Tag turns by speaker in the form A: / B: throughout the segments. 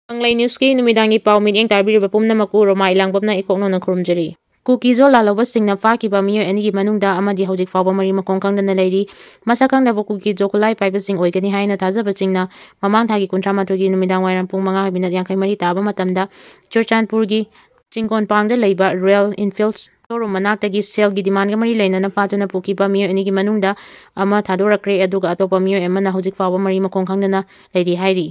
A: Kanglai News ki numidangi pau minyeng tabiriba pumnamaku Roma Ilangbamna ikoknona khurumjari. Kukizo lalobasingna fakiba miyoy anigi manungda amadi hojik fawba mari makong kangdana leiri. Masa kangdaba kukizo kulai paibasing oigani haina thajabasingna mamang thagi kuntramathoi numidang wairam pung 5:50 taba matamda Churchandpurgi Chingkon Palmda leiba Royal Enfields showroom manaktagi selgi demand ga mari leinana patuna pukiba miyoy anigi manungda ama thadorakre aduga atopa miyoy amana hojik fawba mari makong kangdana leiri hairi.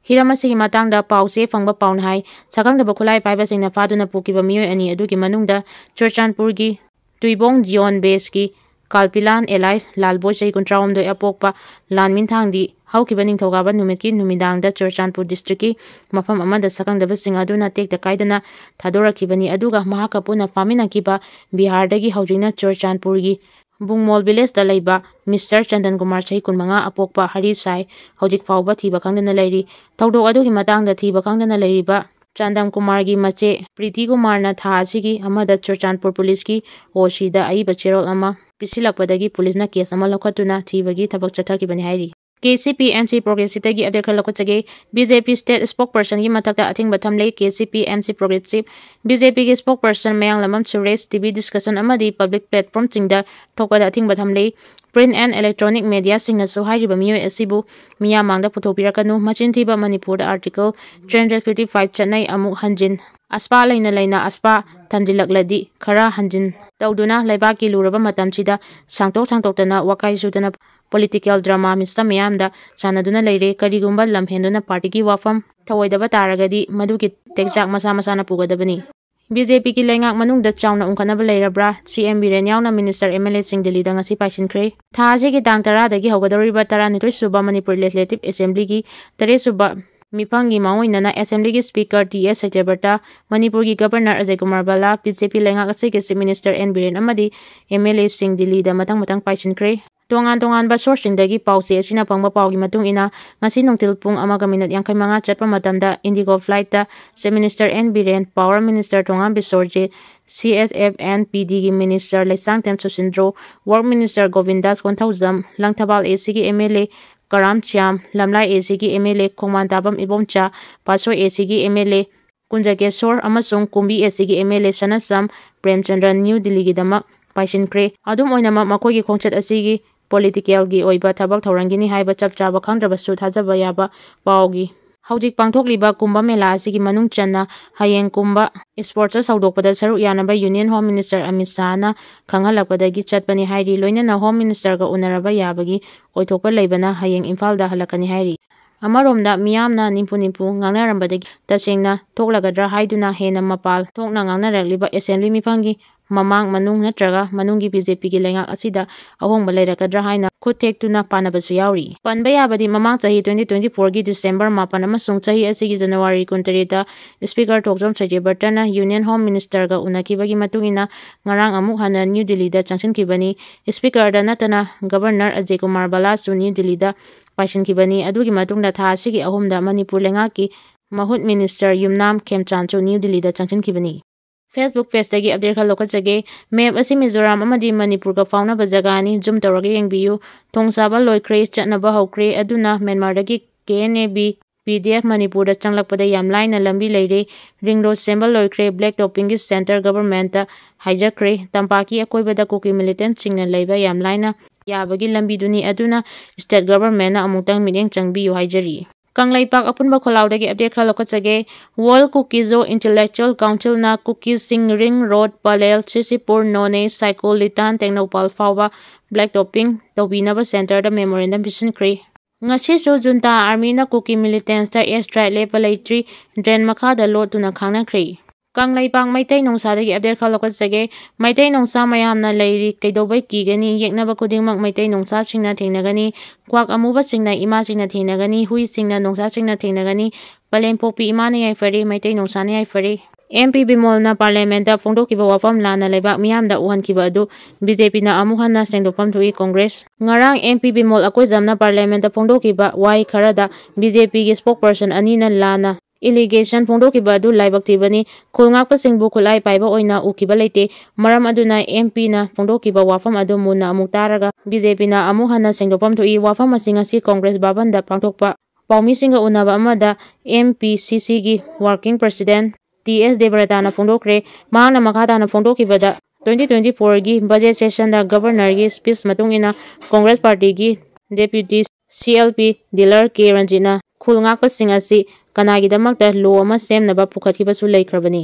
A: Hiramasi matangda pause fangba paun hai sakangda bakulai paiba singna faduna pukiba miyoy ani adugi manungda Churchandpurgi Tuibong Jion Beski Kalpilan Elais Lalboy Sei Kuntraomdoi apokpa Lanmin thangdi haukiba ningthogaba numitki numidangda Churchandpur districtki mafam amada sakangda basing aduna tekta kaidana thadorakibani aduga mahaka puna faminakiba Bihardagi haujina Churchandpurgi Bungmol Village da leiba Mr. Chandan Kumar Chahi Kunmanga apokpa Hari Sai hojik fawba thiba kangdana leiri tawdok adugi matangda thiba kangdana leiriba Chandam Kumar gi mache Priti Kumar na tha asigi amada Churchandpur police ki oshida aiba cherol ama pisilakpadagi police na case ama lokhatuna thibagi thabak chathakibani hairi. KCP MC Progressive tagi update khal lokachage BJP state spokesperson gi matakta athing batham lei KCP MC Progressive BJP gi spokesperson Mayang Lamam Suresh TV discussion amadi public platform chingda thokpada athing batham lei print and electronic media singna so hairiba miyoy asibu miya mangda puthopirakanu machin thiba Manipur article 355 chanai amu hanjin aspa laina aspa thamjilakladi khara hanjin tawduna laibaki luraba matamchida sangtoktana wakai sudana political drama mista miyamda chanaduna leire karigumba lamhenduna party ki wafam thawoidaba taragadi maduki tekjak masa na pugadabani. BJP ki lengak manungda chauna ungkanaba leirabra CM Biren yauna minister MLA sing Delhi da ngasi paishinkre thaje ki tang 10 dagi haugadoriba 12 suba Manipur Legislative Assembly ki 3 suba Mipangi Maoinana Assembly ki Speaker TS Sajaberta Manipur ki Governor Ajay Kumar Bala BJP lengak ase ki Minister N Biren amadi MLA sing Delhi da matang paishinkre tongan ba sourcing dagi pause asina pangba paugi matung ina ngasi nungtil pung 1:55 chatpa matamda Indigo flight ta Minister N Biren Power Minister tongan bisorje CSF and PD gi Minister Lesang Tem Susindro Work Minister Govindas 1000 Langthabal AC gi MLA Karam Chiam Lamlai AC gi MLA Khongman Tabam Ibomcha Paso AC gi MLA Kunjakesor amasung Kumbi AC gi MLA Sanasam Premchandra New Delhi gi dama paishinkre adum oinama makoi gi khongchat asigi political gi oiba thabak thorangini haiba chapchaba khangdrabasu thajaba yaba pawgi hojik pangthokliba kumba mela asigi manung channa hayeng kumba sports saudokpada saru yanaba Union Home Minister Amit Shah na khanghalakpadagi chatpani hairi loinana Home Minister ga unaraba yabagi oithokpa leibana hayeng Imphal da halakani hairi. Amaromda miyamna nimpu ngangnarambadagi tasengna thoklagadra haiduna hena mapal thokna ngangnaragliba assembly mipangi mamang manung natraga manunggi BJP gi lengak asida ahongba leirakadra haina khutektuna panabasu yauri panba yabadi mamang chahi 2024 gi December 4 amasung chahi asigi January 23 da Speaker Thokjom Sajebartana Union Home Minister ga unakibagi matungina ngarang amuk hana New Delhi da changsinkibani Speaker da natana Governor Ajay Kumar Bala su New Delhi da paishinkibani adugi matungda tha asigi ahomda Manipur lengaki Mahut Minister Yumnam Khemchandchu New Delhi da changsinkibani. Facebook page tagi update khal lokachage map asi Mizoram amadi Manipur ka fauna ba jaga ni zoom tawrage yengbiyu thongsaba loikre chatnaba hokre aduna Myanmar dagi KNAB PDF Manipur da changlakpada yamlaina lambi leire ring road symbol loikre black topping gi center government ta hijackre tampaki akoibada koki militant chingna leiba yamlaina yabagi lambi duni aduna state government na amutang mideng changbiyu haijari. Kanglai Park apunba kholaudagi update khal lokachage World Kukizo Intellectual Council na Cookies Sing Ring Road Palel Sisipur None Psycholitan Technopal Fawba Black Topping Tobinaba Center da memorandum bisinkre ngasi so junta army na cookie militants ta airstrike lepalaitri drain makha da lot tuna khangna kre Kanglai Park Maitai Nongsa dagi update khal lokachage Maitai Nongsa mayamna leiri kaidobai kigani yeknaba khudingmak Maitai Nongsa singna thengnagani kwak amuba singna ima singna thengnagani hui singna nongsa singna thengnagani palempopi imane yai fari Maitai Nongsa ne yai fari MP Bimol na parliament da phongdokiba wafam lana lebak miyamda uhankiba adu BJP na amuhanna sengdopam thui Congress ngarang MP Bimol akoijam na parliament da phongdokiba wai kharada BJP gi spokesperson anina lana allegation phongdokiba adu laibak tibani khulngakpa singbu khulai paiba oina ukiba leite maram aduna MP na phongdokiba wafam adu muna amuk taraga BJP na amuhanna sengdopam thui wafam asinga si Congress babanda pangthokpa ꯄꯥꯎꯃꯤꯁꯤꯡꯒ ꯎꯅꯕ ꯑꯃꯗ MPCCꯒꯤ working president TS ꯗꯦꯕꯔꯇꯥꯅ ꯐꯣꯡꯗꯣꯛꯈ꯭ꯔꯦ꯫ ꯃꯍꯥꯛꯅ ꯃꯈꯥ ꯇꯥꯅ ꯐꯣꯡꯗꯣꯛꯈꯤꯕꯗ 2024ꯒꯤ budget ꯁꯦꯁꯟꯗ ꯒꯕꯔꯅꯔꯒꯤ speech ꯃꯇꯨꯡ ꯏꯟꯅ ꯀꯣꯡꯒ꯭ꯔꯦꯁ ꯄꯥꯔꯇꯤꯒꯤ ꯗꯦꯄ꯭ꯌꯨꯇꯤ CLP dealer K. ꯔꯟꯖꯤꯠꯅ ꯈꯨꯜ ꯉꯥꯛꯄꯁꯤꯡ ꯑꯁꯤ ꯀꯅꯥꯒꯤꯗꯃꯛꯇ ꯂꯣ ꯑꯃ ꯁꯦꯝꯅꯕ ꯄꯨꯈꯠꯈꯤꯕꯁꯨ ꯂꯩꯈ꯭ꯔꯕꯅꯤ꯫